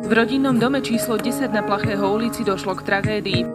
V rodinnom dome číslo 10 na Plachého ulici došlo k tragédii.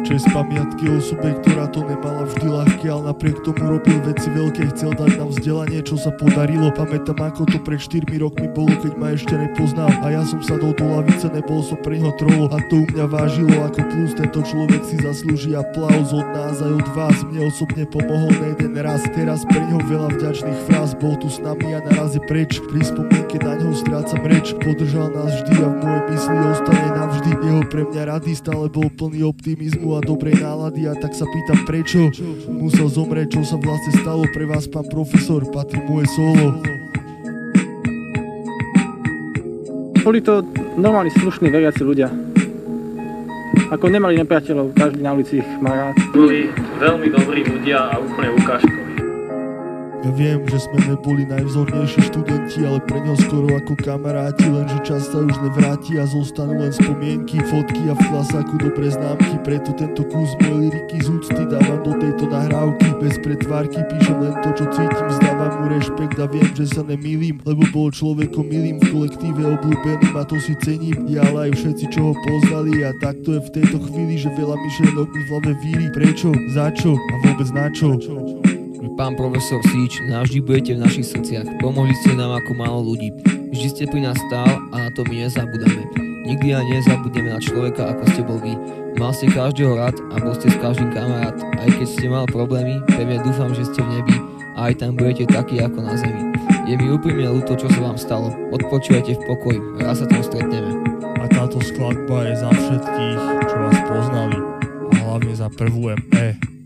Česť pamiatky osobe, ktorá to nemala vždy ľahké, ale napriek tomu robil veci veľké, chcel dať nám vzdelanie, čo sa podarilo. Pamätám, ako to pred 4 rokmi bolo, keď ma ešte nepoznal a ja som sadol do lavice, nebol som pre ňo trolo a to u mňa vážilo ako plus. Tento človek si zaslúži aplauz od nás aj od vás, mne osobne pomohol na jeden raz, teraz pre ňo veľa vďačných fráz, bol tu s nami a naraz je preč, pri spomienke na ňo strácam reč, podržal nás vždy a v mojej mysli ostane navždy, jeho pre mňa rady stále bol plný optimizmu a dobrej nálady a tak sa pýtam prečo musel zomrieť, čo sa vlastne stalo pre vás, pán profesor, patrí moje solo. Boli to normálni, slušní, veriaci ľudia. Ako nemali nepriateľov, každý na ulici ich má rád. Boli veľmi dobrí ľudia a úplne ukážkoví. Ja viem, že sme neboli najvzornejší študenti, ale pre ňo skoro ako kamaráti, lenže čas sa už nevráti a zostanú len spomienky, fotky a v klasáku dobré známky, preto tento kus mojej lyriky z úcty dávam do tejto nahrávky, bez pretvárky píšem len to, čo cítim, zdávam mu rešpekt a viem, že sa nemýlim, lebo bol človekom milým, v kolektíve obľúbeným a to si cením, ja ale aj všetci, čo ho poznali a takto je v tejto chvíli, že veľa myšlienok mi v hlave víri, prečo, za čo a vôbec na čo. Pán profesor Síč, navždy budete v našich srdciach. Pomohli ste nám ako málo ľudí. Vždy ste pri nás stál a na to my nezabudáme. Nikdy ani nezabudneme na človeka, ako ste bol vy. Mal ste každého rád a bol ste s každým kamarát. Aj keď ste mal problémy, pevne dúfam, že ste v nebi a aj tam budete takí ako na zemi. Je mi úprimne ľúto, čo sa vám stalo. Odpočujete v pokoji, raz sa tam stretneme. A táto skladba je za všetkých, čo vás poznali a hlavne za prvú ME.